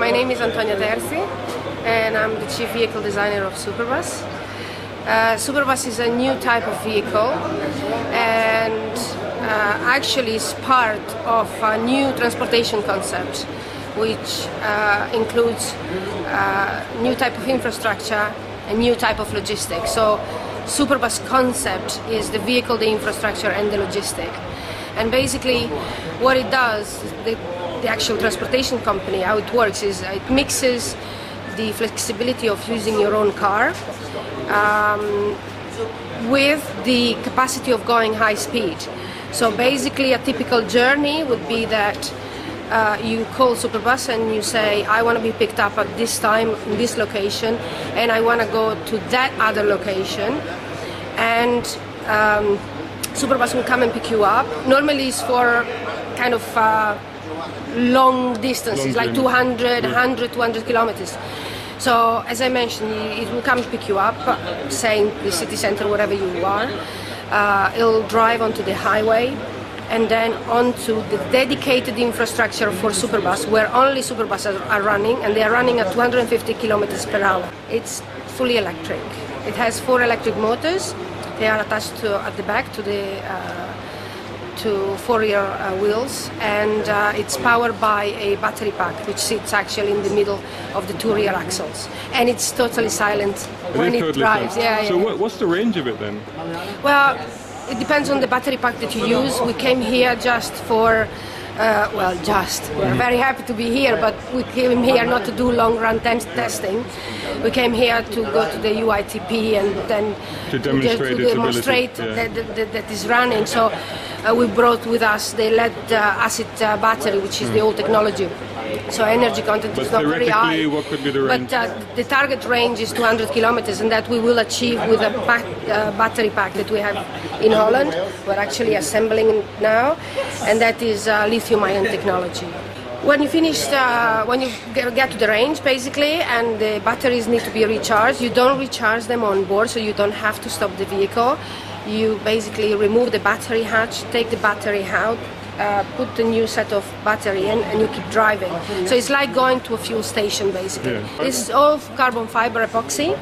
My name is Antonia Terzi and I'm the Chief Vehicle Designer of Superbus. Superbus is a new type of vehicle and actually is part of a new transportation concept which includes new type of infrastructure and new type of logistics. So Superbus concept is the vehicle, the infrastructure and the logistic. And basically what it does, the actual transportation company, how it works is it mixes the flexibility of using your own car with the capacity of going high speed. So basically a typical journey would be that you call Superbus and you say, I want to be picked up at this time in this location and I want to go to that other location, and Superbus will come and pick you up. Normally it's for kind of long distances, like 200, 100, 200 kilometers. So as I mentioned, it will come and pick you up, say in the city center, wherever you are. It'll drive onto the highway and then onto the dedicated infrastructure for Superbus, where only Superbuses are running, and they are running at 250 kilometers per hour. It's fully electric. It has 4 electric motors. They are attached at the back to the to 4-rear wheels, and it's powered by a battery pack which sits actually in the middle of the 2 rear axles, and it's totally silent when it drives. So what's the range of it then? Well, it depends on the battery pack that you use. We came here just for we're very happy to be here, but we came here not to do long run testing. We came here to go to the UITP and then to demonstrate that is running. So we brought with us the lead acid battery, which is the old technology. So energy content is not very high. What could be the range? But the target range is 200 kilometers, and that we will achieve with a battery pack that we have in Holland. We're actually assembling it now, and that is lithium-ion technology. When you finish, when you get to the range, basically, and the batteries need to be recharged, you don't recharge them on board, so you don't have to stop the vehicle. You basically remove the battery hatch, take the battery out, put the new set of battery in, and you keep driving. So it's like going to a fuel station, basically. Yeah. This is all carbon fiber epoxy,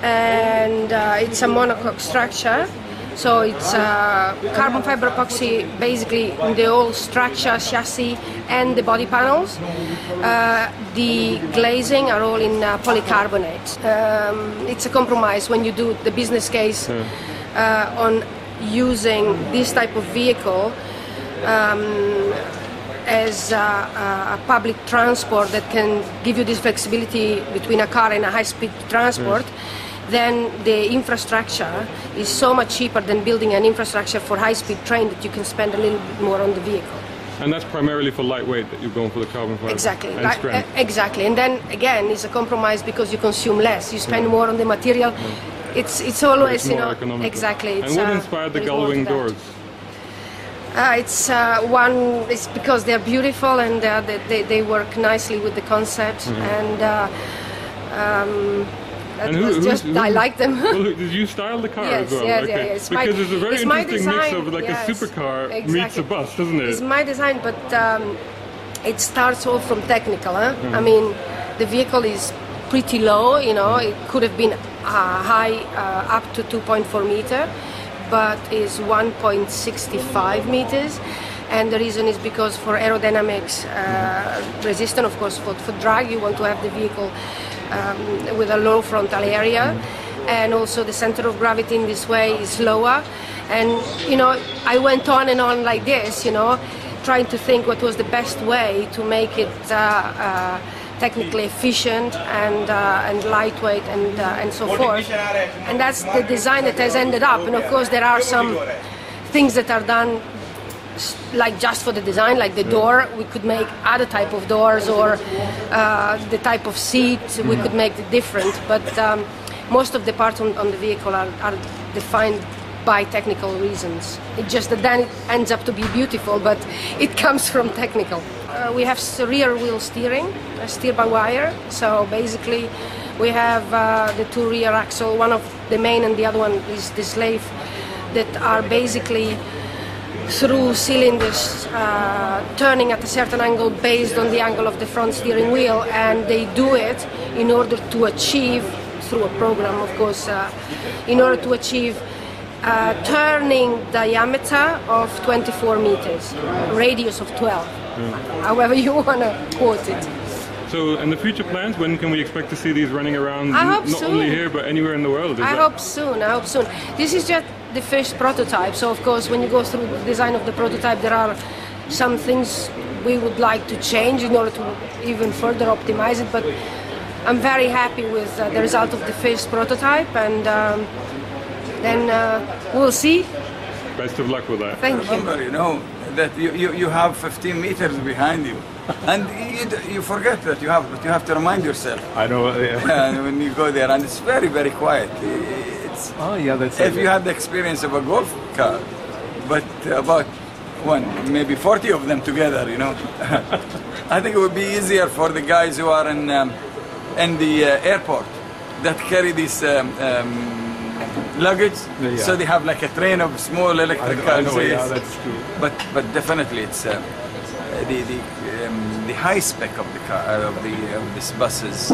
and it's a monocoque structure. So it's carbon fiber epoxy basically in the whole structure, chassis and the body panels. The glazing are all in polycarbonate. It's a compromise when you do the business case on using this type of vehicle as a public transport that can give you this flexibility between a car and a high-speed transport. Then the infrastructure is so much cheaper than building an infrastructure for high-speed train that you can spend a little bit more on the vehicle. And that's primarily for lightweight that you're going for the carbon fiber. Exactly. And strength. Exactly. And then again, it's a compromise because you consume less. You spend more on the material. It's always, more economical. Exactly. And what inspired the gull-wing doors? It's because they're beautiful and they work nicely with the concept, I like them. Well, did you style the car as well? Yes. Because it's a very interesting mix of like a supercar meets a bus, doesn't it? It's my design, but it starts all from technical. I mean, the vehicle is pretty low, it could have been high up to 2.4 meter, but is 1.65 meters. And the reason is because for aerodynamics resistance, of course, for drag, you want to have the vehicle with a low frontal area, and also the center of gravity in this way is lower. And I went on and on like this, trying to think what was the best way to make it technically efficient and lightweight and so forth. And that's the design that has ended up. And of course, there are some things that are done like just for the design, like the door. We could make other type of doors, or the type of seat. We could make it different, but most of the parts on the vehicle are defined by technical reasons. It just that then it ends up to be beautiful, but it comes from technical. We have rear wheel steering, steer by wire. So basically we have the 2 rear axle, one of the main and the other one is the slave, that are basically through cylinders turning at a certain angle based on the angle of the front steering wheel, and they do it in order to achieve, through a program of course, in order to achieve turning diameter of 24 meters, radius of 12, however you want to quote it. So, and the future plans, when can we expect to see these running around, I hope not soon. only here, but anywhere in the world? I hope soon. This is just the first prototype, so of course when you go through the design of the prototype there are some things we would like to change in order to even further optimize it, but I'm very happy with the result of the first prototype, and then we'll see. Best of luck with that. Thank you. Remember, you know, that you have 15 meters behind you, and you forget that you have to remind yourself. I know. Yeah. When you go there, and it's very, very quiet. Oh yeah, that's. If you had the experience of a golf car, but about maybe 40 of them together, you know, I think it would be easier for the guys who are in the airport that carry this luggage, so they have like a train of small electric cars. I know, yeah, that's true. But definitely it's the high spec of the car of this bus is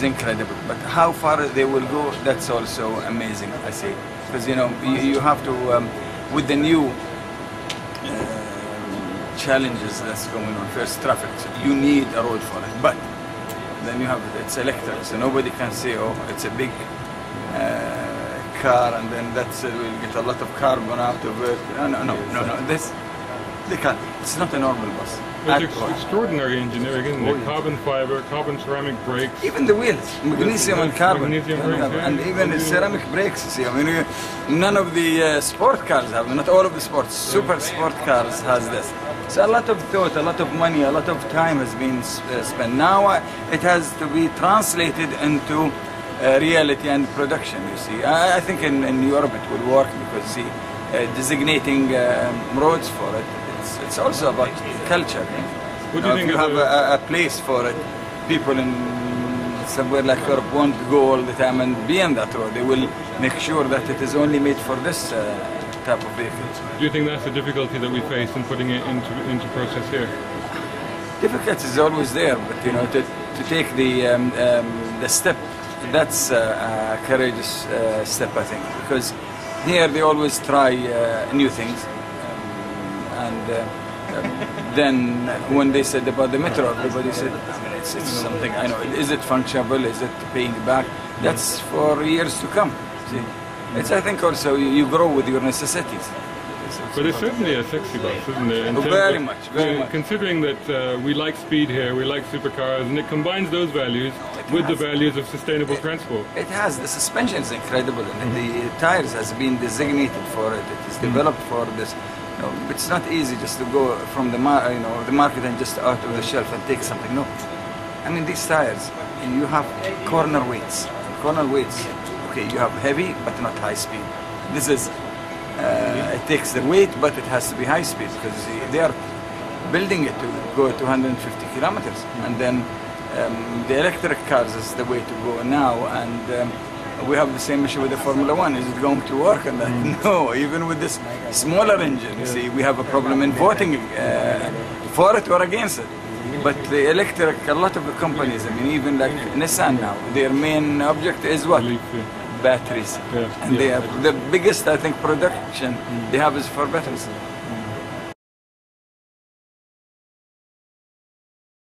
incredible. But how far they will go, that's also amazing. I see, because you know you have to with the new challenges that's going on. First, traffic. So you need a road for it, but then you have it's electric, so nobody can say, oh, it's a big car, and then that's we'll get a lot of carbon out of it. No. This they can't. It's not a normal bus. It's extraordinary engineering, isn't it? Carbon fiber, carbon ceramic brakes. Even the wheels, magnesium and carbon. Magnesium brakes, yeah. And even the ceramic brakes, you see. I mean, none of the sport cars have, not all of the super sport cars has this. So a lot of thought, a lot of money, a lot of time has been spent. Now it has to be translated into reality and production, you see. I think in Europe it will work, because see, designating roads for it, it's also about culture. What do you think if you have a place for it, people in somewhere like Europe won't go all the time and be on that road. They will make sure that it is only made for this type of vehicle. Do you think that's the difficulty that we face in putting it into process here? Difficulty is always there, but you know, to take the step, that's a courageous step, I think, because here they always try new things, and then when they said about the metro, everybody said it's something. I know, is it functional? Is it paying back? That's for years to come. See, it's, I think also you grow with your necessities. But it's certainly a sexy bus, isn't it? Very much. Considering that we like speed here, we like supercars, and it combines those values with the values of sustainable transport. It has. The suspension is incredible, and the tires has been designated for it. It is developed for this. You know, it's not easy just to go from the market and just out of the shelf and take something. No, I mean these tires, and you have corner weights. Okay, you have heavy but not high speed. This is. It takes the weight, but it has to be high speed, because they are building it to go 250 kilometers, and then the electric cars is the way to go now, and we have the same issue with the Formula One. Is it going to work on that? No, even with this smaller engine, you see, we have a problem in voting for it or against it. But the electric, a lot of the companies, I mean, even like Nissan now, their main object is what? Batteries. And they have the biggest, I think, production they have is for batteries.